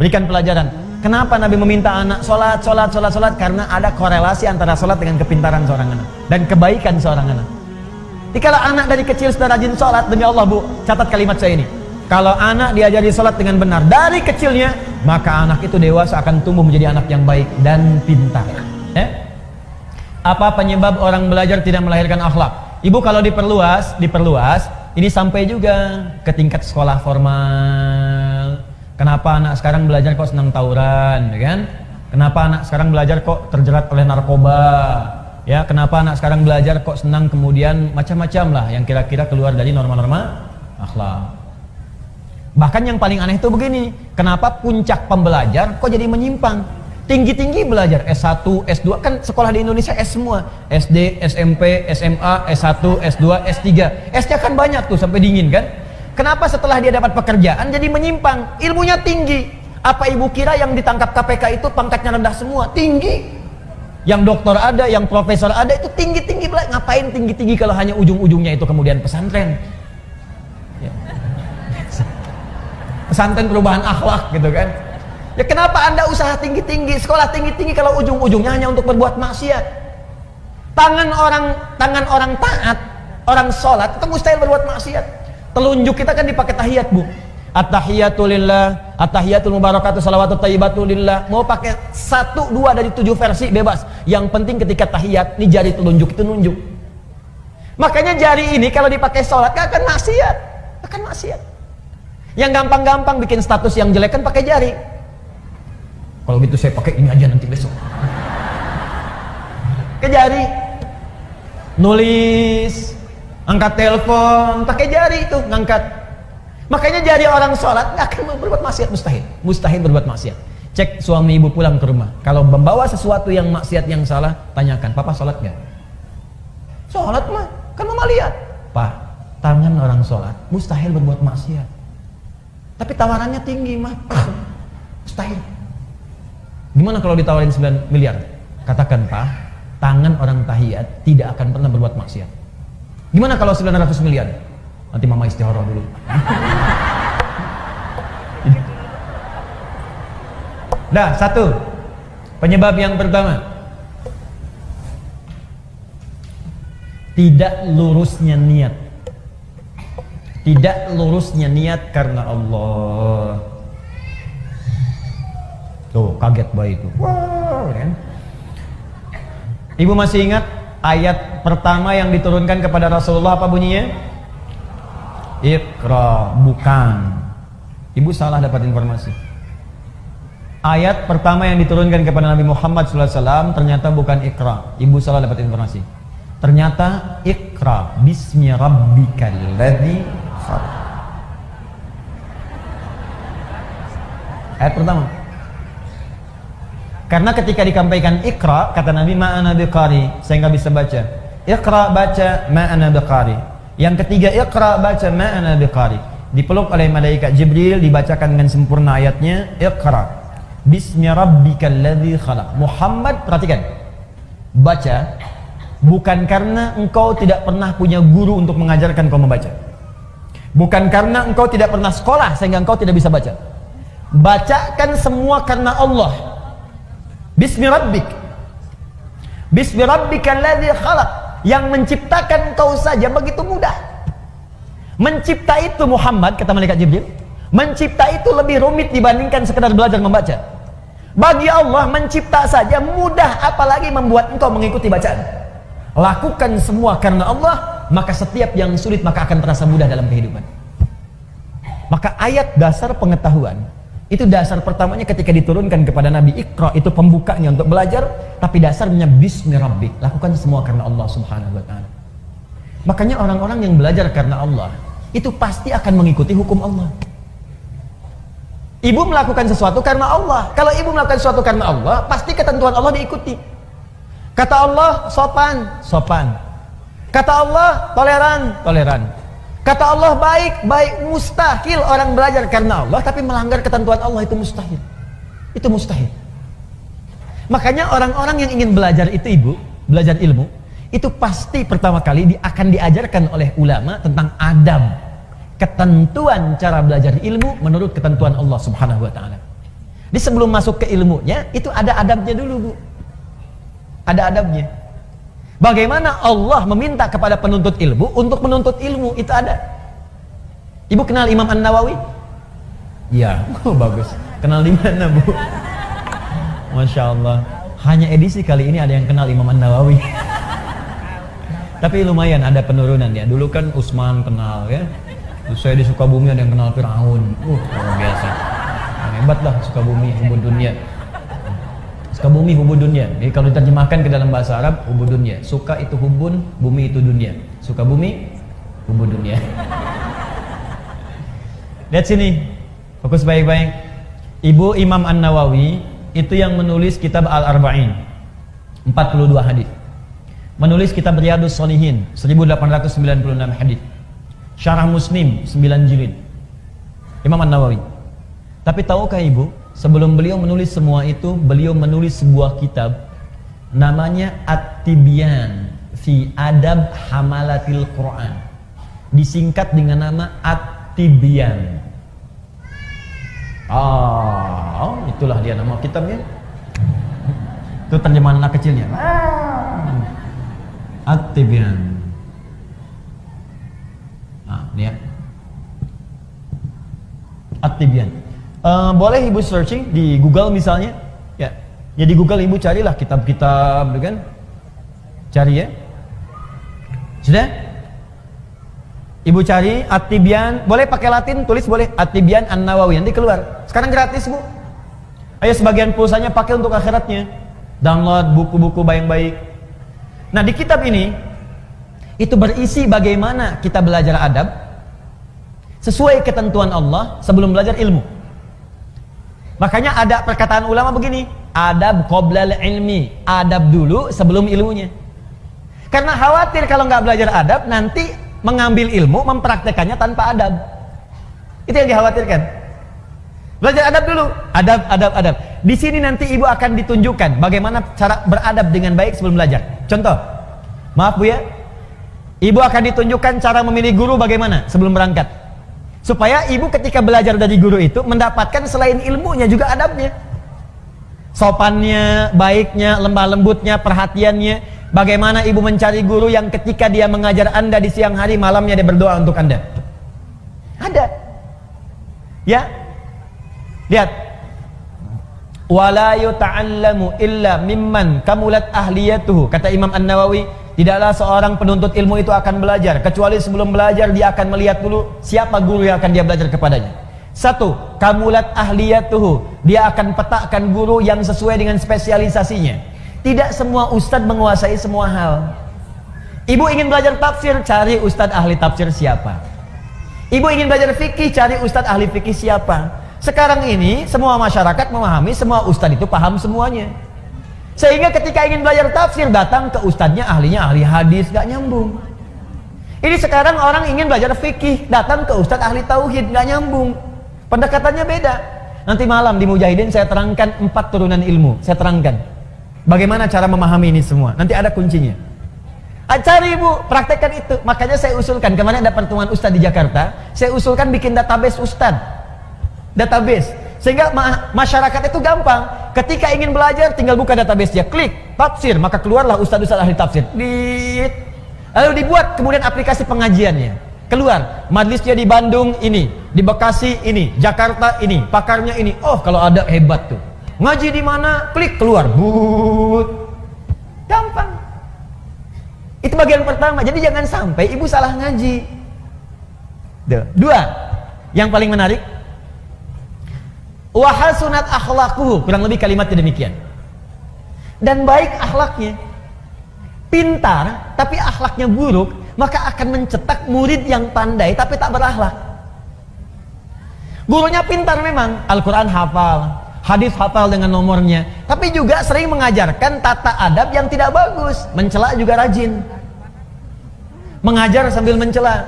Berikan pelajaran. Kenapa Nabi meminta anak sholat? Karena ada korelasi antara sholat dengan kepintaran seorang anak dan kebaikan seorang anak. Jadi kalau anak dari kecil sudah rajin sholat, demi Allah bu, catat kalimat saya ini. Kalau anak diajari sholat dengan benar dari kecilnya, maka anak itu dewasa akan tumbuh menjadi anak yang baik dan pintar. Apa penyebab orang belajar tidak melahirkan akhlak? Ibu kalau diperluas, ini sampai juga ke tingkat sekolah formal. Kenapa anak sekarang belajar kok senang tawuran, ya kan? Kenapa anak sekarang belajar kok terjerat oleh narkoba? Ya, kenapa anak sekarang belajar kok senang kemudian macam-macam lah yang kira-kira keluar dari norma-norma akhlak. Bahkan yang paling aneh itu begini, kenapa puncak pembelajar kok jadi menyimpang? Tinggi-tinggi belajar S1, S2, kan sekolah di Indonesia S semua. SD, SMP, SMA, S1, S2, S3. S-nya kan banyak tuh sampai dingin kan? Kenapa setelah dia dapat pekerjaan jadi menyimpang? Ilmunya tinggi. Apa ibu kira yang ditangkap KPK itu pangkatnya rendah semua? Tinggi. Yang doktor ada, yang profesor ada, itu tinggi-tinggi. Ngapain tinggi-tinggi kalau hanya ujung-ujungnya itu kemudian pesantren? Ya. Pesantren perubahan akhlak gitu kan? Ya kenapa anda usaha tinggi-tinggi, sekolah tinggi-tinggi kalau ujung-ujungnya hanya untuk berbuat maksiat? Tangan orang taat, orang sholat itu mustahil berbuat maksiat. Telunjuk kita kan dipakai tahiyat bu. At-tahiyatu lillah, at-tahiyatul mubarakatuh, salawatut thayyibatu lillah. Mau pakai 1, 2 dari 7 versi bebas. Yang penting ketika tahiyat, ini jari telunjuk itu nunjuk. Makanya jari ini kalau dipakai sholat gak akan maksiat, Yang gampang-gampang bikin status yang jelek kan pakai jari. Kalau gitu saya pakai ini aja nanti besok. Ke jari, nulis, angkat telepon, pakai jari itu ngangkat. Makanya jari orang sholat nggak akan berbuat maksiat, mustahil berbuat maksiat. Cek suami ibu pulang ke rumah, kalau membawa sesuatu yang maksiat yang salah, tanyakan, papa sholat nggak? Sholat mah, kan mama lihat. Pak, tangan orang sholat mustahil berbuat maksiat. Tapi tawarannya tinggi mah, mustahil. Gimana kalau ditawarin 9 miliar? Katakan pak, tangan orang tahiyat tidak akan pernah berbuat maksiat. Gimana kalau 900 miliar? Nanti mama istihara dulu. Dah, 1 penyebab yang pertama, tidak lurusnya niat. Tidak lurusnya niat karena Allah. Tuh, kaget bayi itu. Wow, kan? Ibu masih ingat ayat pertama yang diturunkan kepada Rasulullah apa bunyinya? Iqra, bukan. Ibu salah dapat informasi. Ayat pertama yang diturunkan kepada Nabi Muhammad SAW ternyata bukan Iqra. Ibu salah dapat informasi. Ternyata Iqra bismi rabbikal ladzi khalaq. Ayat pertama. Karena ketika dikampaikan Iqra, kata Nabi, ma'ana biqari, saya nggak bisa baca. Iqra baca, ma'ana biqari. Yang ketiga, Iqra baca, ma'ana biqari. Dipeluk oleh malaikat Jibril, dibacakan dengan sempurna ayatnya, Iqra bismi rabbikal ladzi khalaq. Muhammad, perhatikan, baca bukan karena engkau tidak pernah punya guru untuk mengajarkan kau membaca, bukan karena engkau tidak pernah sekolah sehingga engkau tidak bisa baca. Bacakan semua karena Allah. Bismi rabbik, bismi rabbikal ladzi khalaq. Yang menciptakan kau saja begitu mudah. Mencipta itu Muhammad, kata malaikat Jibril, mencipta itu lebih rumit dibandingkan sekedar belajar membaca. Bagi Allah mencipta saja mudah, apalagi membuat engkau mengikuti bacaan. Lakukan semua karena Allah, maka setiap yang sulit maka akan terasa mudah dalam kehidupan. Maka ayat dasar pengetahuan itu dasar pertamanya ketika diturunkan kepada Nabi. Iqra itu pembukanya untuk belajar, tapi dasarnya bismi rabbik, lakukan semua karena Allah Subhanahu wa taala. Makanya orang-orang yang belajar karena Allah itu pasti akan mengikuti hukum Allah. Ibu melakukan sesuatu karena Allah. Kalau ibu melakukan sesuatu karena Allah, pasti ketentuan Allah diikuti. Kata Allah sopan, sopan. Kata Allah toleran, toleran. Kata Allah baik, baik. Mustahil orang belajar karena Allah tapi melanggar ketentuan Allah, itu mustahil. Itu mustahil. Makanya orang-orang yang ingin belajar itu ibu, belajar ilmu, itu pasti pertama kali akan diajarkan oleh ulama tentang adab, ketentuan cara belajar ilmu menurut ketentuan Allah Subhanahu wa taala. Di sebelum masuk ke ilmunya, itu ada adabnya dulu, Bu. Ada adabnya. Bagaimana Allah meminta kepada penuntut ilmu untuk menuntut ilmu, itu ada. Ibu kenal Imam An-Nawawi? Ya, oh, bagus. Kenal di mana, Bu? Masya Allah. Hanya edisi kali ini ada yang kenal Imam An-Nawawi. Tapi lumayan ada penurunan ya. Dulu kan Utsman kenal ya. Terus saya di Sukabumi ada yang kenal Firaun. Luar biasa. Hebat lah Sukabumi, hubud dunia. Sukabumi hubud dunia. Jadi kalau diterjemahkan ke dalam bahasa Arab, hubud dunia. Suka itu hubun, bumi itu dunia. Sukabumi, hubud dunia. Lihat sini, fokus baik-baik. Ibu Imam An-Nawawi itu yang menulis kitab Al-Arba'in, 42 hadis. Menulis kitab Riyadhus Shalihin, 1896 hadis. Syarah Muslim, 9 jilid. Imam An-Nawawi. Tapi tahukah Ibu, sebelum beliau menulis semua itu, beliau menulis sebuah kitab namanya At-Tibyan fi Adab Hamalatil Quran. Disingkat dengan nama At-Tibyan. Itulah dia nama kitabnya. Itu terjemahan anak kecilnya. At-Tibyan. Ini ya. At-Tibyan. Boleh Ibu searching di Google misalnya. Ya. Ya di Google Ibu carilah kitab-kitab, kan? Cari ya. Sudah? Ibu cari At-Tibyan, boleh pakai Latin, tulis boleh At-Tibyan An-Nawawi, nanti keluar. Sekarang gratis, Bu. Ayo sebagian pulsanya pakai untuk akhiratnya. Download buku-buku baik-baik. Nah, di kitab ini itu berisi bagaimana kita belajar adab sesuai ketentuan Allah sebelum belajar ilmu. Makanya ada perkataan ulama begini, adab qoblal ilmi, adab dulu sebelum ilmunya. Karena khawatir kalau nggak belajar adab nanti mengambil ilmu, mempraktekannya tanpa adab. Itu yang dikhawatirkan. Belajar adab dulu, adab. Di sini nanti Ibu akan ditunjukkan bagaimana cara beradab dengan baik sebelum belajar. Contoh, maaf Bu ya, Ibu akan ditunjukkan cara memilih guru bagaimana sebelum berangkat. Supaya Ibu ketika belajar dari guru itu mendapatkan selain ilmunya juga adabnya. Sopannya, baiknya, lemah lembutnya, perhatiannya. Bagaimana Ibu mencari guru yang ketika dia mengajar Anda di siang hari, malamnya dia berdoa untuk Anda. Ada. Ya. Lihat. Wala yuta'allamu illa mimman kamulat ahliyatuhu. Kata Imam An-Nawawi, tidaklah seorang penuntut ilmu itu akan belajar kecuali sebelum belajar dia akan melihat dulu siapa guru yang akan dia belajar kepadanya. Satu, kamulat ahliyatuhu. Dia akan petakan guru yang sesuai dengan spesialisasinya. Tidak semua ustadz menguasai semua hal. Ibu ingin belajar tafsir, cari ustadz ahli tafsir siapa. Ibu ingin belajar fikih, cari ustadz ahli fikih siapa. Sekarang ini semua masyarakat memahami semua ustadz itu paham semuanya. Sehingga ketika ingin belajar tafsir datang ke ustadznya ahlinya ahli hadis, gak nyambung. Ini sekarang orang ingin belajar fikih, datang ke ustadz ahli tauhid, gak nyambung. Pendekatannya beda. Nanti malam di Mujahidin saya terangkan 4 turunan ilmu. Saya terangkan bagaimana cara memahami ini semua. Nanti ada kuncinya. Cari Ibu, praktekkan itu. Makanya saya usulkan, kemarin ada pertemuan ustadz di Jakarta, saya usulkan bikin database ustadz. Database. Sehingga masyarakat itu gampang. Ketika ingin belajar, tinggal buka database dia, klik tafsir, maka keluarlah ustadz-ustadz ahli tafsir. Lalu dibuat kemudian aplikasi pengajiannya. Keluar, majlisnya di Bandung ini, di Bekasi ini, Jakarta ini, pakarnya ini. Oh, kalau ada hebat tuh. Ngaji di mana? Klik keluar. But. Gampang. Itu bagian pertama. Jadi jangan sampai Ibu salah ngaji. Dua. Yang paling menarik. Wa hasunat akhlaquhu, kurang lebih kalimatnya demikian. Dan baik akhlaknya. Pintar tapi akhlaknya buruk, maka akan mencetak murid yang pandai tapi tak berakhlak. Gurunya pintar memang, Al-Qur'an hafal, hadis hafal dengan nomornya, tapi juga sering mengajarkan tata adab yang tidak bagus, mencela juga rajin. Mengajar sambil mencela.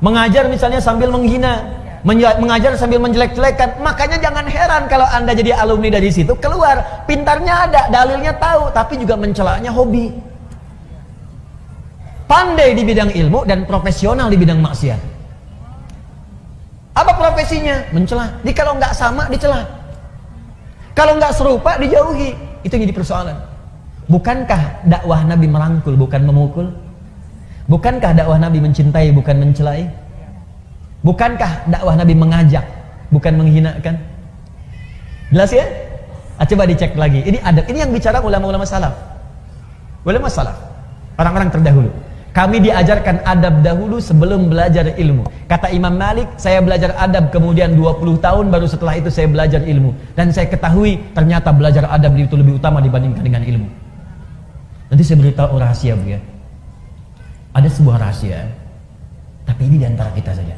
Mengajar misalnya sambil menghina. Mengajar sambil menjelek-jelekan. Makanya jangan heran kalau Anda jadi alumni dari situ, keluar pintarnya ada, dalilnya tahu, tapi juga mencelanya hobi. Pandai di bidang ilmu dan profesional di bidang maksiat. Apa profesinya? Mencela. Jadi kalau nggak sama dicela. Kalau nggak serupa dijauhi. Itu yang jadi persoalan. Bukankah dakwah Nabi merangkul bukan memukul? Bukankah dakwah Nabi mencintai bukan mencelai? Bukankah dakwah Nabi mengajak bukan menghinakan? Jelas ya? Coba dicek lagi. Ini adab. Ini yang bicara ulama-ulama salaf. Ulama salaf, orang-orang terdahulu. Kami diajarkan adab dahulu sebelum belajar ilmu. Kata Imam Malik, saya belajar adab kemudian 20 tahun baru setelah itu saya belajar ilmu. Dan saya ketahui ternyata belajar adab itu lebih utama dibandingkan dengan ilmu. Nanti saya beritahu rahasia, Bu ya. Ada sebuah rahasia, tapi ini diantara kita saja.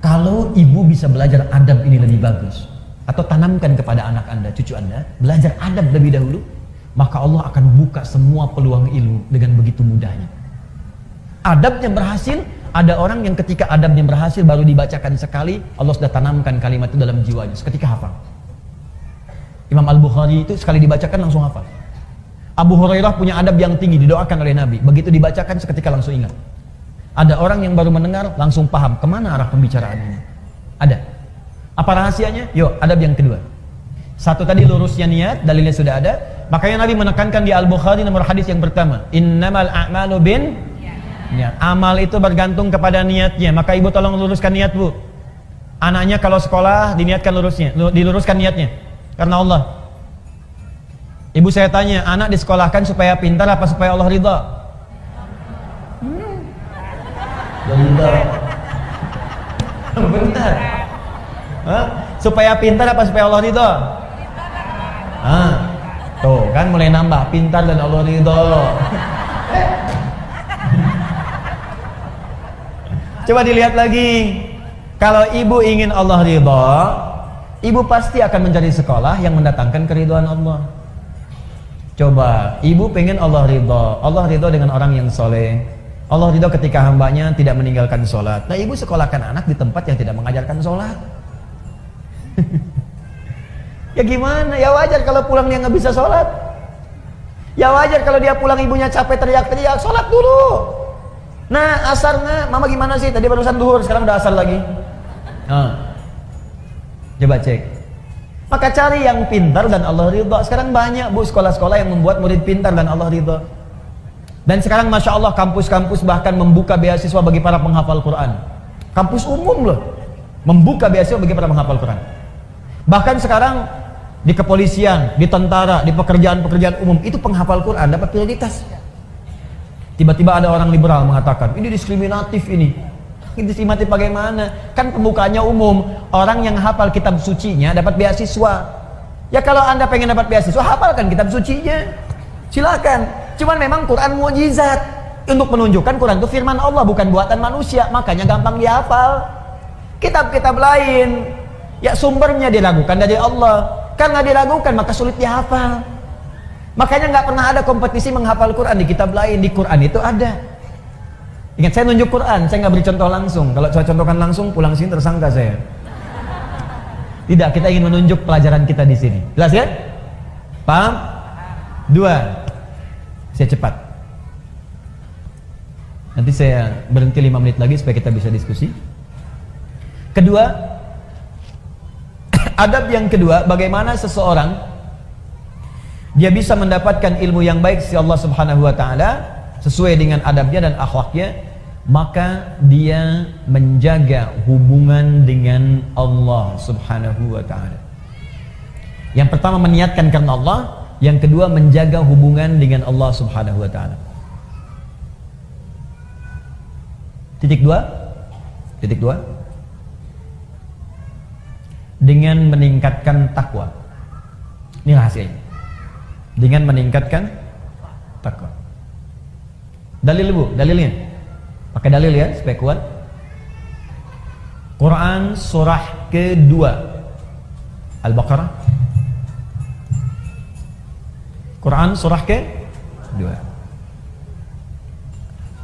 Kalau ibu bisa belajar adab ini lebih bagus, atau tanamkan kepada anak anda, cucu anda, belajar adab lebih dahulu, maka Allah akan buka semua peluang ilmu dengan begitu mudahnya. Adabnya berhasil, ada orang yang ketika adabnya berhasil baru dibacakan sekali, Allah sudah tanamkan kalimat itu dalam jiwanya, seketika hafal. Imam Al-Bukhari itu sekali dibacakan langsung hafal. Abu Hurairah punya adab yang tinggi, didoakan oleh Nabi, begitu dibacakan seketika langsung ingat. Ada orang yang baru mendengar langsung paham kemana arah pembicaraan ini. Ada. Apa rahasianya? Yuk, adab yang kedua. Satu tadi lurusnya niat, dalilnya sudah ada. Makanya Nabi menekankan di Al-Bukhari nomor hadis yang pertama, innamal a'malu bin niat. Amal itu bergantung kepada niatnya. Maka ibu tolong luruskan niat, Bu. Anaknya kalau sekolah diniatkan lurusnya, diluruskan niatnya. Karena Allah. Ibu saya tanya, anak disekolahkan supaya pintar apa supaya Allah ridha? Ridha. Benar. Hah? Supaya pintar apa supaya Allah ridha? Tuh kan mulai nambah, pintar dan Allah ridha. Coba dilihat lagi. Kalau ibu ingin Allah ridha, ibu pasti akan mencari sekolah yang mendatangkan keridhaan Allah. Coba, ibu pengen Allah ridha. Allah ridha dengan orang yang soleh. Allah ridha ketika hambanya tidak meninggalkan sholat. Nah, ibu sekolahkan anak di tempat yang tidak mengajarkan sholat. Ya gimana? Ya wajar kalau pulang dia nggak bisa sholat. Ya wajar kalau dia pulang ibunya capek teriak-teriak, sholat dulu. Nah, asarnya, mama gimana sih? Tadi barusan duhur, sekarang udah asar lagi. Coba cek. Maka cari yang pintar dan Allah ridha. Sekarang banyak, Bu, sekolah-sekolah yang membuat murid pintar dan Allah ridha. Dan sekarang Masya Allah kampus-kampus bahkan membuka beasiswa bagi para penghafal Quran. Kampus umum loh, membuka beasiswa bagi para penghafal Quran. Bahkan sekarang di kepolisian, di tentara, di pekerjaan-pekerjaan umum itu penghafal Quran dapat prioritas. Tiba-tiba ada orang liberal mengatakan ini diskriminatif ini. Diskriminatif bagaimana? Kan pembukaannya umum, orang yang hafal kitab sucinya dapat beasiswa. Ya kalau anda pengen dapat beasiswa, hafalkan kitab sucinya, silakan. Cuman memang Quran mukjizat untuk menunjukkan Quran itu firman Allah, bukan buatan manusia, makanya gampang dihafal. Kitab-kitab lain ya sumbernya diragukan dari Allah, karena diragukan maka sulit dihafal. Makanya nggak pernah ada kompetisi menghafal Quran di kitab lain. Di Quran itu ada. Ingat, saya nunjuk Quran, saya nggak beri contoh langsung. Kalau saya contohkan langsung, pulang sini tersangka saya. Tidak, kita ingin menunjuk pelajaran kita di sini. Jelas ya? Paham? Dua. Saya cepat. Nanti saya berhenti 5 menit lagi supaya kita bisa diskusi. Kedua, adab yang kedua, bagaimana seseorang dia bisa mendapatkan ilmu yang baik dari Allah Subhanahu wa taala sesuai dengan adabnya dan akhlaknya. Maka dia menjaga hubungan dengan Allah Subhanahu wa ta'ala. Yang pertama meniatkan karena Allah, yang kedua menjaga hubungan dengan Allah Subhanahu wa ta'ala. Titik dua, dengan meningkatkan takwa. Ini rahasianya. Dengan meningkatkan takwa. Dalil, Bu, dalilnya. Pakai dalil ya, supaya kuat. Quran surah kedua Al-Baqarah. Quran surah kedua,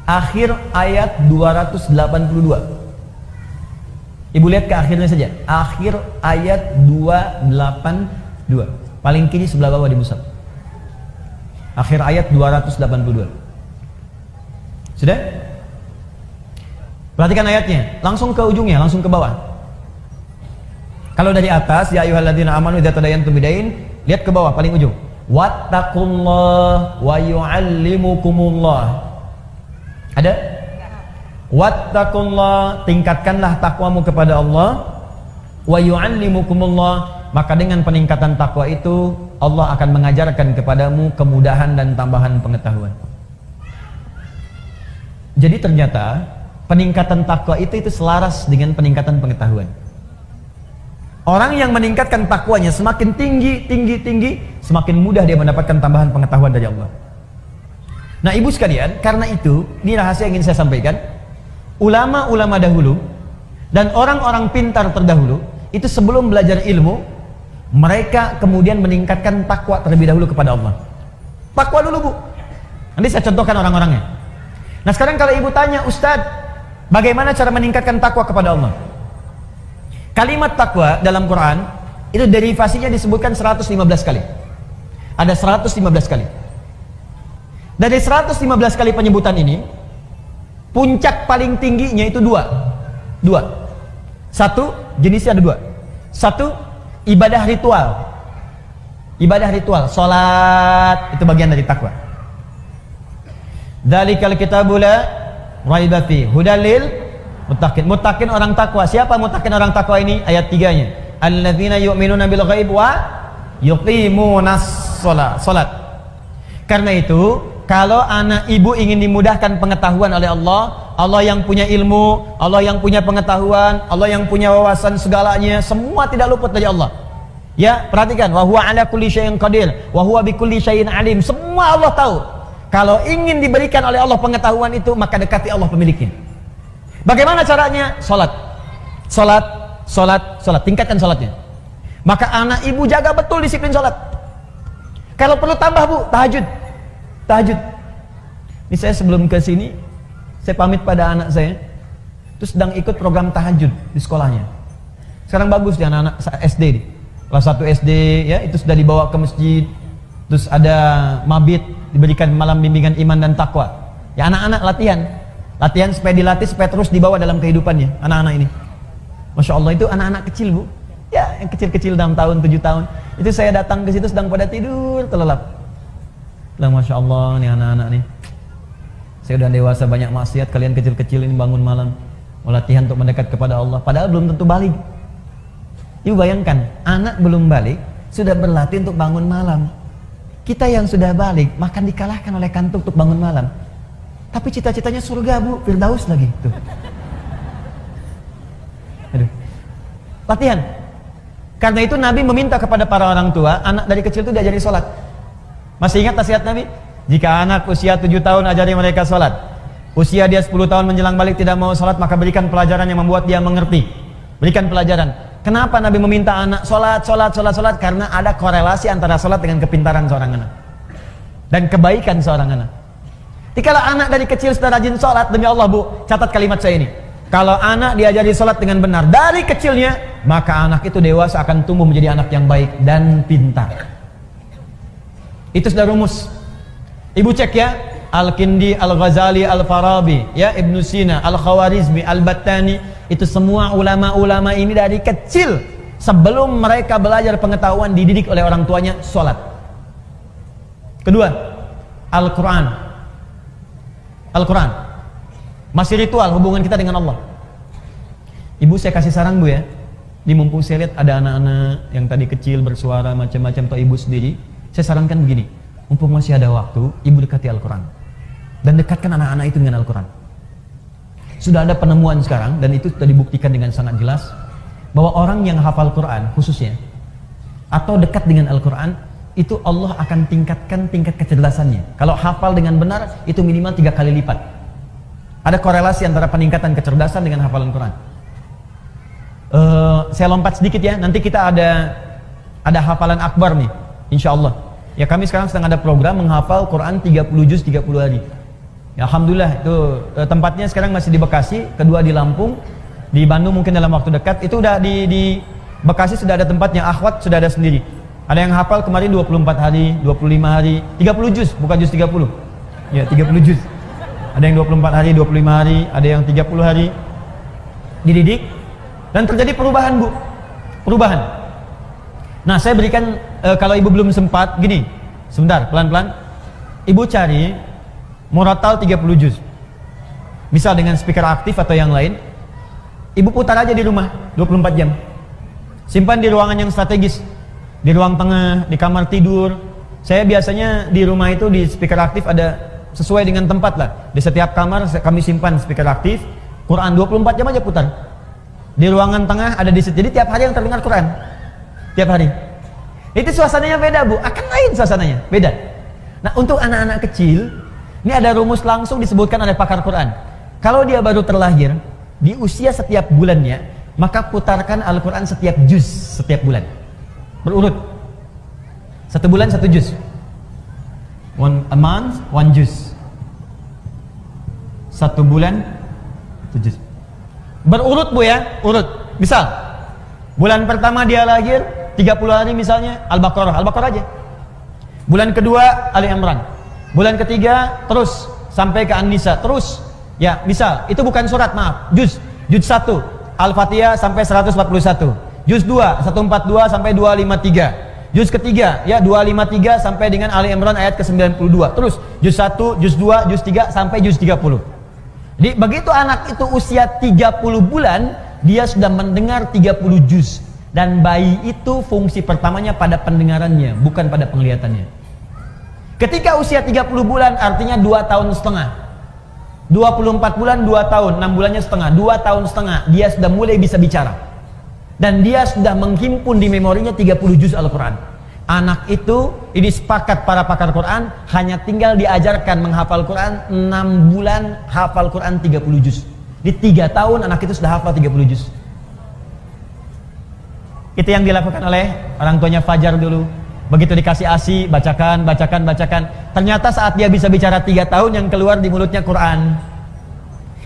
akhir ayat 282. Ibu lihat ke akhirnya saja. Akhir ayat 282. Paling kiri sebelah bawah di mushaf. Akhir ayat 282. Sudah? Perhatikan ayatnya, langsung ke ujungnya, langsung ke bawah. Kalau dari atas, ya ayyuhalladzina amanu idza tadayantum bidain, lihat ke bawah paling ujung. Wattaqullah wa yu'allimukumullah. Ada? Wattaqullah, tingkatkanlah takwamu kepada Allah. Wa yu'allimukumullah, maka dengan peningkatan takwa itu Allah akan mengajarkan kepadamu kemudahan dan tambahan pengetahuan. Jadi ternyata peningkatan takwa itu selaras dengan peningkatan pengetahuan. Orang yang meningkatkan takwanya semakin tinggi, semakin mudah dia mendapatkan tambahan pengetahuan dari Allah. Nah ibu sekalian, karena itu, ini rahasia yang ingin saya sampaikan. Ulama-ulama dahulu dan orang-orang pintar terdahulu, itu sebelum belajar ilmu, mereka kemudian meningkatkan takwa terlebih dahulu kepada Allah. Takwa dulu bu. Nanti saya contohkan orang-orangnya. Nah sekarang kalau ibu tanya, Ustadz, bagaimana cara meningkatkan takwa kepada Allah? Kalimat takwa dalam Quran itu derivasinya disebutkan 115 kali. Ada 115 kali. Dari 115 kali penyebutan ini, puncak paling tingginya itu dua. Satu, jenisnya ada dua. Satu, ibadah ritual. Ibadah ritual, salat itu bagian dari takwa. Dzalikal kitabul la raiba fi hudal lil muttaqin. Muttaqin orang takwa. Siapa muttaqin orang takwa ini? Ayat 3-nya. Alladzina yu'minuna bil ghaib wa yuqimunas shalat. Karena itu, kalau anak ibu ingin dimudahkan pengetahuan oleh Allah, Allah yang punya ilmu, Allah yang punya pengetahuan, Allah yang punya wawasan segalanya, semua tidak luput dari Allah. Ya, perhatikan, wa huwa ala kulli syai'in qadir, wa huwa bi kulli syai'in alim. Semua Allah tahu. Kalau ingin diberikan oleh Allah pengetahuan itu, maka dekati Allah pemiliknya. Bagaimana caranya? Salat, tingkatkan salatnya. Maka anak ibu jaga betul disiplin salat. Kalau perlu tambah bu, tahajud. Ini saya sebelum ke sini, saya pamit pada anak saya, terus sedang ikut program tahajud di sekolahnya. Sekarang bagus di anak-anak SD nih. Kelas 1 SD ya, itu sudah dibawa ke masjid. Terus ada mabit, diberikan malam bimbingan iman dan takwa. Ya anak-anak latihan supaya dilatih, supaya terus dibawa dalam kehidupannya anak-anak ini. Masya Allah, itu anak-anak kecil bu, ya yang kecil-kecil 6 tahun, 7 tahun. Itu saya datang ke situ sedang pada tidur terlelap. Bilang Masya Allah nih anak-anak nih, saya udah dewasa banyak maksiat, kalian kecil-kecil ini bangun malam mau latihan untuk mendekat kepada Allah, padahal belum tentu balik. Ibu bayangkan, anak belum balik sudah berlatih untuk bangun malam. Kita yang sudah balik makan dikalahkan oleh kantuk untuk bangun malam. Tapi cita-citanya surga bu, Firdaus lagi tuh. Aduh. Latihan. Karena itu Nabi meminta kepada para orang tua, anak dari kecil itu diajari sholat. Masih ingat nasihat Nabi? Jika anak usia 7 tahun ajari mereka sholat, usia dia 10 tahun menjelang balik tidak mau sholat, maka berikan pelajaran yang membuat dia mengerti. Berikan pelajaran. Kenapa Nabi meminta anak sholat? Karena ada korelasi antara sholat dengan kepintaran seorang anak dan kebaikan seorang anak. Jadi kalau anak dari kecil sudah rajin sholat, demi Allah bu, catat kalimat saya ini. Kalau anak diajari sholat dengan benar dari kecilnya, maka anak itu dewasa akan tumbuh menjadi anak yang baik dan pintar. Itu sudah rumus. Ibu cek ya, Al-Kindi, Al-Ghazali, Al-Farabi, ya Ibnu Sina, Al-Khawarizmi, Al-Battani, itu semua ulama-ulama ini dari kecil sebelum mereka belajar pengetahuan dididik oleh orang tuanya sholat. Kedua, Al-Quran. Al-Quran masih ritual hubungan kita dengan Allah. Ibu saya kasih saran bu ya, di mumpung saya lihat ada anak-anak yang tadi kecil bersuara macam-macam atau ibu sendiri, saya sarankan begini, mumpung masih ada waktu, ibu dekati Al-Quran dan dekatkan anak-anak itu dengan Al-Quran. Sudah ada penemuan sekarang dan itu sudah dibuktikan dengan sangat jelas bahwa orang yang hafal Quran khususnya atau dekat dengan Al-Quran, itu Allah akan tingkatkan tingkat kecerdasannya. Kalau hafal dengan benar itu minimal 3 kali lipat. Ada korelasi antara peningkatan kecerdasan dengan hafalan Quran. Saya lompat sedikit ya, nanti kita ada hafalan akbar nih, insya Allah. Ya kami sekarang sedang ada program menghafal Quran 30 juz 30 hari. Ya, alhamdulillah itu tempatnya sekarang masih di Bekasi, kedua di Lampung, di Bandung mungkin dalam waktu dekat. Itu udah di Bekasi sudah ada tempatnya, akhwat sudah ada sendiri. Ada yang hafal kemarin 24 hari, 25 hari, 30 juz, bukan juz 30. Ya, 30 juz. Ada yang 24 hari, 25 hari, ada yang 30 hari. Dididik dan terjadi perubahan, Bu. perubahan. Nah, saya berikan kalau ibu belum sempat, gini, sebentar, pelan-pelan. Ibu cari murattal 30 juz. Misal dengan speaker aktif atau yang lain. Ibu putar aja di rumah 24 jam. Simpan di ruangan yang strategis. Di ruang tengah, di kamar tidur. Saya biasanya di rumah itu di speaker aktif ada sesuai dengan tempat lah. Di setiap kamar kami simpan speaker aktif. Quran 24 jam aja putar. Di ruangan tengah ada di situ. Jadi tiap hari yang terdengar Quran. Tiap hari. Itu suasananya beda, Bu. Akan lain suasananya, beda. Nah, untuk anak-anak kecil, ini ada rumus langsung disebutkan oleh pakar Quran. Kalau dia baru terlahir, di usia setiap bulannya, maka putarkan Al-Quran setiap juz setiap bulan. Berurut. 1 bulan 1 juz. A month, 1 juz. 1 bulan 1 juz. Berurut, Bu ya, urut. Misal, bulan pertama dia lahir 30 hari misalnya Al-Baqarah aja. Bulan kedua Ali Imran. Bulan ketiga terus sampai ke An-Nisa terus. Ya, misal itu bukan surat, maaf. Juz 1 Al-Fatihah sampai 141. Juz 2 142 sampai 253. Juz ketiga ya 253 sampai dengan Ali Imran ayat ke-92. Terus juz 1, juz 2, juz 3 sampai juz 30. Jadi begitu anak itu usia 30 bulan, dia sudah mendengar 30 juz. Dan bayi itu fungsi pertamanya pada pendengarannya, bukan pada penglihatannya. Ketika usia 30 bulan artinya 2 tahun setengah. 24 bulan 2 tahun, 6 bulannya setengah, 2 tahun setengah dia sudah mulai bisa bicara. Dan dia sudah menghimpun di memorinya 30 juz Al-Quran. Anak itu, ini sepakat para pakar Quran, hanya tinggal diajarkan menghafal Quran 6 bulan, hafal Quran 30 juz. Di 3 tahun anak itu sudah hafal 30 juz. Itu yang dilakukan oleh orang tuanya Fajar dulu. Begitu dikasih ASI, bacakan. Ternyata saat dia bisa bicara 3 tahun, yang keluar di mulutnya Quran.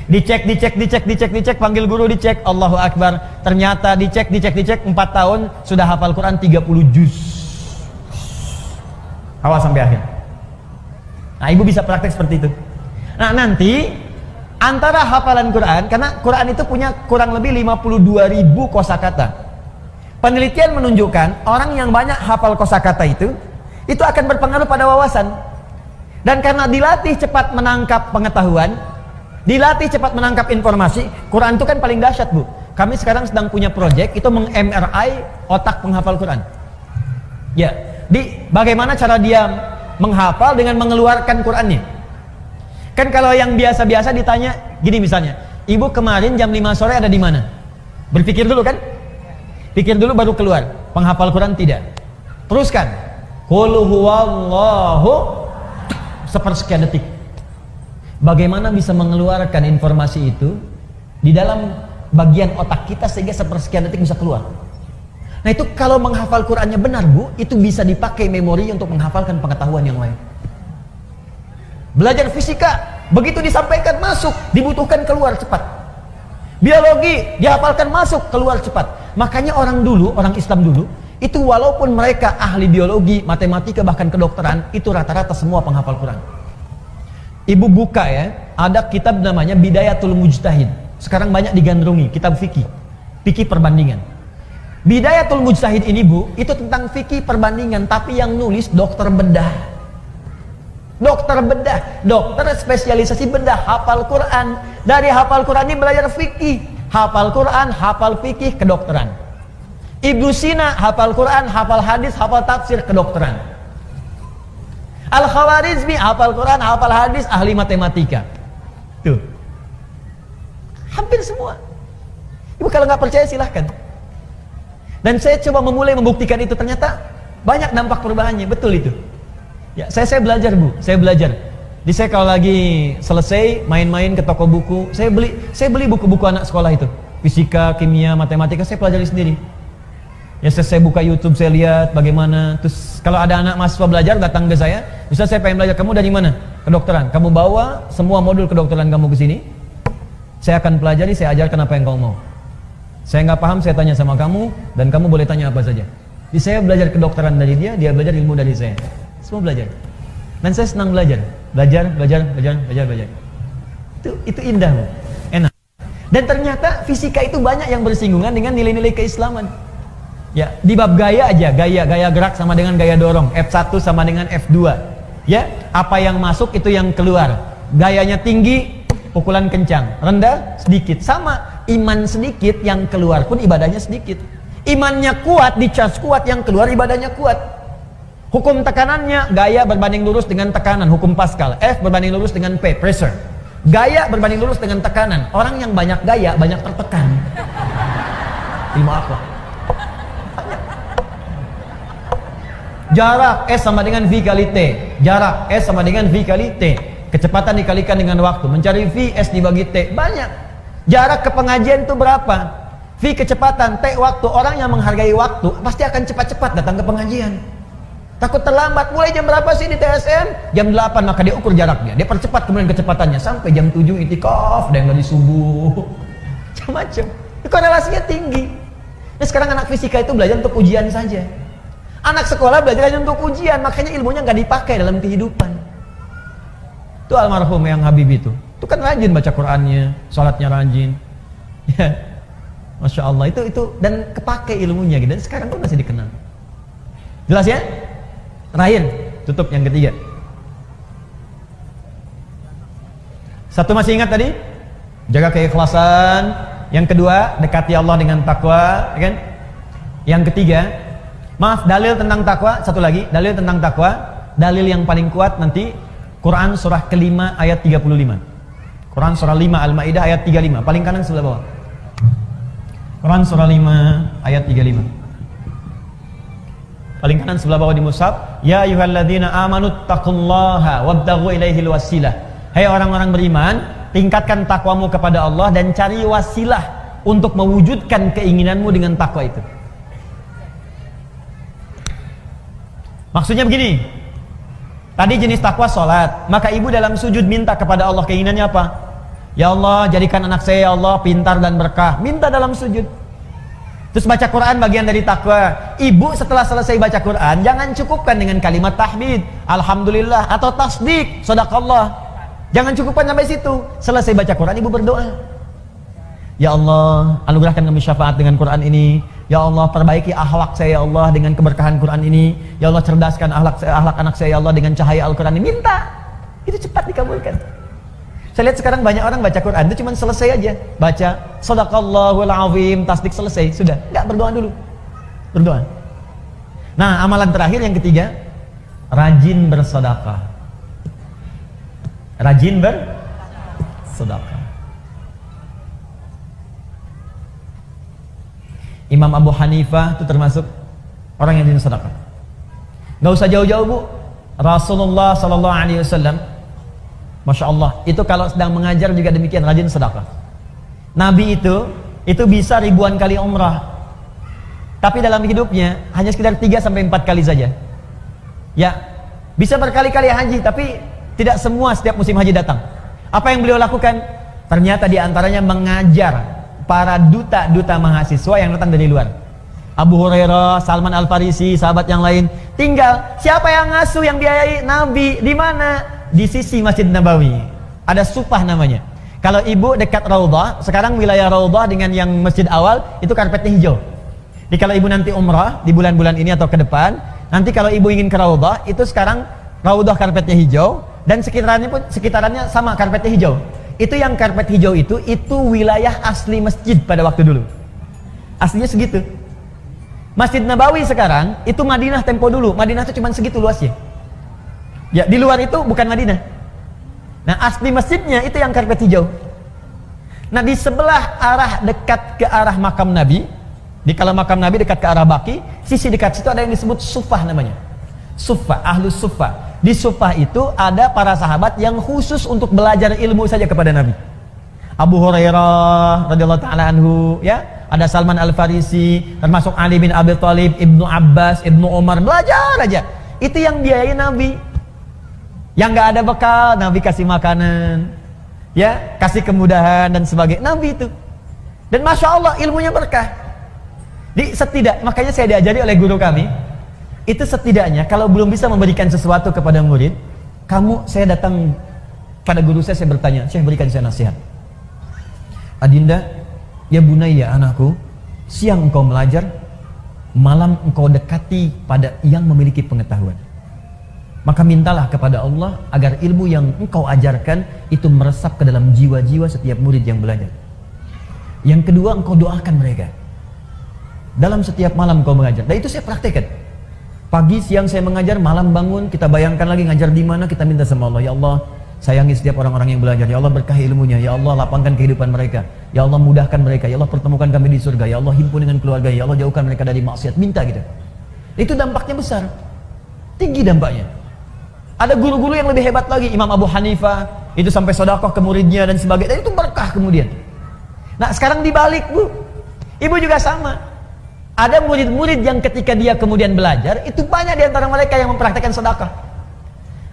Dicek, panggil guru, dicek, Allahu Akbar. Ternyata dicek, 4 tahun sudah hafal Quran 30 juz. Awal sampai akhir. Nah, ibu bisa praktek seperti itu. Nah, nanti antara hafalan Quran, karena Quran itu punya kurang lebih 52.000 kosakata. Penelitian menunjukkan orang yang banyak hafal kosakata itu akan berpengaruh pada wawasan. Dan karena dilatih cepat menangkap pengetahuan, dilatih cepat menangkap informasi, Quran itu kan paling dahsyat, Bu. Kami sekarang sedang punya proyek itu meng-MRI otak penghafal Quran. Ya, bagaimana cara dia menghafal dengan mengeluarkan Qurannya. Kan kalau yang biasa-biasa ditanya gini misalnya, Ibu kemarin jam 5 sore ada di mana? Berpikir dulu kan? Pikir dulu baru keluar. Penghafal Quran tidak. Teruskan. Qul huwallahu sepersekian detik. Bagaimana bisa mengeluarkan informasi itu di dalam bagian otak kita sehingga sepersekian detik bisa keluar. Nah, itu kalau menghafal Qurannya benar, Bu, itu bisa dipakai memori untuk menghafalkan pengetahuan yang lain. Belajar fisika, begitu disampaikan masuk, dibutuhkan keluar cepat. Biologi, dihafalkan masuk, keluar cepat. Makanya orang Islam dulu, itu walaupun mereka ahli biologi, matematika, bahkan kedokteran, itu rata-rata semua penghafal Quran. Ibu buka ya, ada kitab namanya Bidayatul Mujtahid. Sekarang banyak digandrungi, kitab fikih perbandingan. Bidayatul Mujtahid ini, Bu, itu tentang fikih perbandingan, tapi yang nulis dokter bedah. Dokter spesialisasi bedah, hafal Quran. Dari hafal Quran ini belajar fikih, hafal Quran, hafal fikih, kedokteran. Ibnu Sina hafal Quran, hafal hadis, hafal tafsir, kedokteran. Al-Khawarizmi hafal Quran, hafal hadis, ahli matematika. Tuh. Hampir semua. Ibu kalau nggak percaya silahkan. Dan saya coba memulai membuktikan itu, ternyata banyak dampak perubahannya, betul itu. Ya, saya belajar, Bu, saya belajar. Jadi saya kalau lagi selesai main-main ke toko buku, saya beli buku-buku anak sekolah itu. Fisika, kimia, matematika, saya pelajari sendiri. Ya, saya buka YouTube, saya lihat bagaimana. Terus kalau ada anak mahasiswa belajar datang ke saya, bisa saya pengen belajar, kamu dari mana? Kedokteran. Kamu bawa semua modul kedokteran kamu ke sini. Saya akan pelajari, saya ajarkan apa yang kamu mau. Saya nggak paham, saya tanya sama kamu, dan kamu boleh tanya apa saja. Jadi saya belajar kedokteran dari dia belajar ilmu dari saya. Semua belajar. Dan saya senang belajar. Belajar. Itu indah, Bu. Enak. Dan ternyata fisika itu banyak yang bersinggungan dengan nilai-nilai keislaman. Ya, di bab gaya aja, gaya gerak sama dengan gaya dorong, F1 sama dengan F2. Ya, apa yang masuk itu yang keluar. Gayanya tinggi, pukulan kencang, rendah sedikit. Sama, iman sedikit yang keluar pun ibadahnya sedikit. Imannya kuat, dicas kuat, yang keluar ibadahnya kuat. Hukum tekanannya, gaya berbanding lurus dengan tekanan, hukum Pascal. F berbanding lurus dengan P, pressure. Gaya berbanding lurus dengan tekanan. Orang yang banyak gaya, banyak tertekan. Ilmu akhlak. Jarak S sama dengan V kali T. Jarak S sama dengan V kali T. Kecepatan dikalikan dengan waktu. Mencari V, S dibagi T. Banyak. Jarak ke pengajian itu berapa? V kecepatan, T waktu. Orang yang menghargai waktu pasti akan cepat-cepat datang ke pengajian. Takut terlambat. Mulai jam berapa sih di TSM? Jam 8, maka dia ukur jaraknya. Dia percepat kemudian kecepatannya sampai jam 7 itikaf dan dari subuh. Macam-macam. Korelasinya tinggi. Nah, sekarang anak fisika itu belajar untuk ujian saja. Anak sekolah belajar hanya untuk ujian, makanya ilmunya nggak dipakai dalam kehidupan. Itu almarhum yang Habib itu kan rajin baca Qurannya, sholatnya rajin. Ya, Masya Allah, itu dan kepake ilmunya gitu. Dan sekarang pun masih dikenal. Jelas ya? Terakhir, tutup yang ketiga. Satu masih ingat tadi? Jaga keikhlasan. Yang kedua, dekati Allah dengan takwa, ya kan? Yang ketiga, maaf, dalil tentang takwa, satu lagi, dalil tentang takwa, dalil yang paling kuat nanti Quran surah kelima ayat 35. Quran surah 5 Al-Maidah ayat 35, paling kanan sebelah bawah. Quran surah 5 ayat 35. Paling kanan sebelah bawah di mushaf, ya ayyuhalladzina amanu taqullaha wabtaghu ilaihil wasilah. Hai orang-orang beriman, tingkatkan takwamu kepada Allah dan cari wasilah untuk mewujudkan keinginanmu dengan takwa itu. Maksudnya begini, tadi jenis takwa sholat, maka ibu dalam sujud minta kepada Allah keinginannya apa? Ya Allah, jadikan anak saya ya Allah pintar dan berkah. Minta dalam sujud. Terus baca Quran bagian dari takwa. Ibu setelah selesai baca Quran, jangan cukupkan dengan kalimat tahmid, alhamdulillah atau tasdik, shadaqallah. Jangan cukupkan sampai situ. Selesai baca Quran, ibu berdoa. Ya Allah, anugerahkan kami syafaat dengan Quran ini. Ya Allah, perbaiki akhlak saya ya Allah dengan keberkahan Quran ini. Ya Allah, cerdaskan akhlak anak saya ya Allah dengan cahaya Al-Quran ini. Minta. Itu cepat dikabulkan. Saya lihat sekarang banyak orang baca Quran itu cuma selesai aja. Baca shadaqallahul azim, tasdik, selesai, sudah. Enggak, berdoa dulu. Berdoa. Nah, amalan terakhir yang ketiga, rajin bersedekah. Rajin bersedekah. Imam Abu Hanifah itu termasuk orang yang rajin sedekah. Gak usah jauh-jauh bu, Rasulullah Sallallahu Alaihi Wasallam, Masya Allah, itu kalau sedang mengajar juga demikian, rajin sedekah. Nabi itu bisa ribuan kali umrah, tapi dalam hidupnya hanya sekitar 3-4 kali saja. Ya, bisa berkali-kali haji, tapi tidak semua setiap musim haji datang. Apa yang beliau lakukan? Ternyata diantaranya mengajar para duta-duta mahasiswa yang datang dari luar. Abu Hurairah, Salman Al-Farisi, sahabat yang lain. Tinggal siapa yang ngasuh, yang biayai? Nabi. Di mana? Di sisi Masjid Nabawi. Ada supah namanya. Kalau ibu dekat Raudhah, sekarang wilayah Raudhah dengan yang masjid awal itu karpetnya hijau. Jadi kalau ibu nanti umrah di bulan-bulan ini atau ke depan, nanti kalau ibu ingin ke Raudhah, itu sekarang Raudhah karpetnya hijau dan sekitarannya sama karpetnya hijau. Itu yang karpet hijau itu wilayah asli masjid pada waktu dulu. Aslinya segitu. Masjid Nabawi sekarang itu Madinah tempo dulu. Madinah itu cuma segitu luasnya. Ya, di luar itu bukan Madinah. Nah, asli masjidnya itu yang karpet hijau. Nah, di sebelah arah dekat ke arah makam Nabi, di kalau makam Nabi dekat ke arah Baqi, sisi dekat situ ada yang disebut Sufah namanya. Sufah, Ahlus Sufah. Di Sufah itu ada para sahabat yang khusus untuk belajar ilmu saja kepada Nabi. Abu Hurairah radhiyallahu taala anhu, ya, ada Salman Al-Farisi, termasuk Ali bin Abi Thalib, Ibnu Abbas, Ibnu Umar, belajar aja. Itu yang biayai Nabi. Yang nggak ada bekal, Nabi kasih makanan, ya, kasih kemudahan dan sebagainya. Nabi itu. Dan Masya Allah ilmunya berkah. Makanya saya diajari oleh guru kami, itu setidaknya kalau belum bisa memberikan sesuatu kepada murid, saya datang pada guru saya bertanya, Syekh berikan saya nasihat. Adinda, ya bunayya anakku, siang engkau belajar, malam engkau dekati pada yang memiliki pengetahuan. Maka mintalah kepada Allah agar ilmu yang engkau ajarkan itu meresap ke dalam jiwa-jiwa setiap murid yang belajar. Yang kedua, engkau doakan mereka. Dalam setiap malam engkau mengajar. Dan itu saya praktekkan. Pagi, siang saya mengajar, malam bangun, kita bayangkan lagi ngajar di mana, kita minta sama Allah, ya Allah, sayangi setiap orang-orang yang belajar. Ya Allah, berkahi ilmunya. Ya Allah, lapangkan kehidupan mereka. Ya Allah, mudahkan mereka. Ya Allah, pertemukan kami di surga. Ya Allah, himpun dengan keluarga. Ya Allah, jauhkan mereka dari maksiat. Minta gitu. Itu dampaknya besar. Tinggi dampaknya. Ada guru-guru yang lebih hebat lagi. Imam Abu Hanifah, itu sampai sedekah ke muridnya dan sebagainya. Dan itu berkah kemudian. Nah, sekarang dibalik, Bu. Ibu juga sama. Ada murid-murid yang ketika dia kemudian belajar, itu banyak di antara mereka yang mempraktikkan sedekah.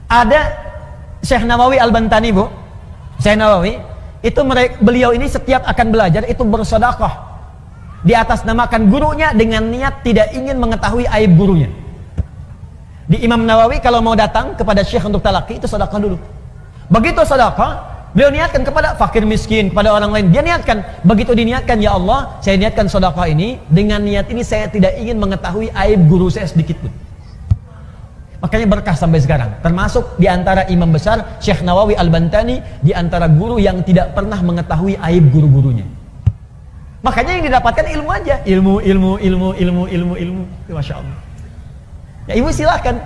Ada Syekh Nawawi Al-Bantani, Bu. Syekh Nawawi, itu beliau ini setiap akan belajar itu bersedekah. Di atas namakan gurunya dengan niat tidak ingin mengetahui aib gurunya. Di Imam Nawawi kalau mau datang kepada Syekh untuk talaqi itu sedekah dulu. Begitu sedekah, beliau niatkan kepada fakir miskin, kepada orang lain. Dia niatkan, begitu diniatkan, ya Allah, saya niatkan sedekah ini, dengan niat ini saya tidak ingin mengetahui aib guru saya sedikit pun. Makanya berkah sampai sekarang. Termasuk di antara imam besar Syekh Nawawi Al-Bantani, di antara guru yang tidak pernah mengetahui aib guru-gurunya. Makanya yang didapatkan ilmu aja, ilmu. Masya Allah. Ya ibu silahkan.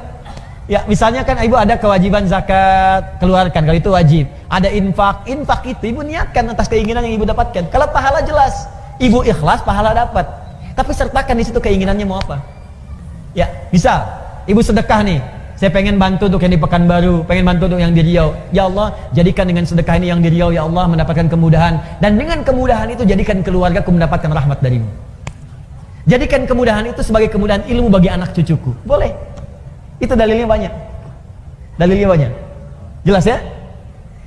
Ya misalnya kan ibu ada kewajiban zakat, keluarkan, kalau itu wajib. Ada infak itu ibu niatkan atas keinginan yang ibu dapatkan. Kalau pahala jelas, ibu ikhlas, pahala dapat. Tapi sertakan di situ keinginannya mau apa. Ya, misal ibu sedekah nih, saya pengen bantu untuk yang di Pekanbaru, pengen bantu untuk yang di Riau. Ya Allah, jadikan dengan sedekah ini yang di Riau, ya Allah, mendapatkan kemudahan. Dan dengan kemudahan itu jadikan keluargaku mendapatkan rahmat darimu. Jadikan kemudahan itu sebagai kemudahan ilmu bagi anak cucuku. Boleh. Itu dalilnya banyak. Dalilnya banyak. Jelas ya?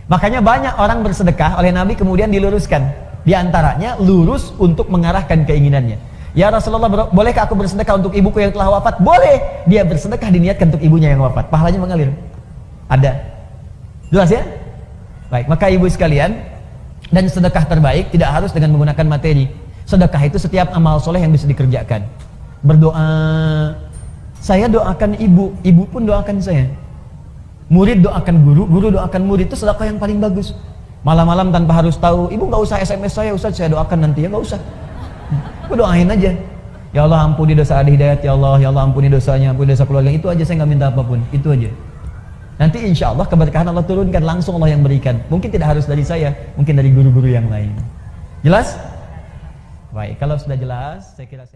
Makanya banyak orang bersedekah oleh Nabi kemudian diluruskan. Di antaranya lurus untuk mengarahkan keinginannya. Ya Rasulullah, bolehkah aku bersedekah untuk ibuku yang telah wafat? Boleh. Dia bersedekah diniatkan untuk ibunya yang wafat. Pahalanya mengalir. Ada. Jelas ya? Baik, maka ibu sekalian, dan sedekah terbaik tidak harus dengan menggunakan materi. Sedekah itu setiap amal soleh yang bisa dikerjakan. Berdoa, saya doakan ibu, ibu pun doakan saya. Murid doakan guru, guru doakan murid, itu sedekah yang paling bagus. Malam-malam tanpa harus tahu, ibu nggak usah SMS saya, Ustaz saya doakan nanti ya, nggak usah. Aku doain aja. Ya Allah ampuni dosa Adi Hidayat, ya Allah ampuni dosanya, ampuni dosa keluarga. Itu aja, saya nggak minta apapun, itu aja. Nanti insya Allah keberkahan Allah turunkan, langsung Allah yang berikan. Mungkin tidak harus dari saya, mungkin dari guru-guru yang lain. Jelas? Baik, kalau sudah jelas, saya kira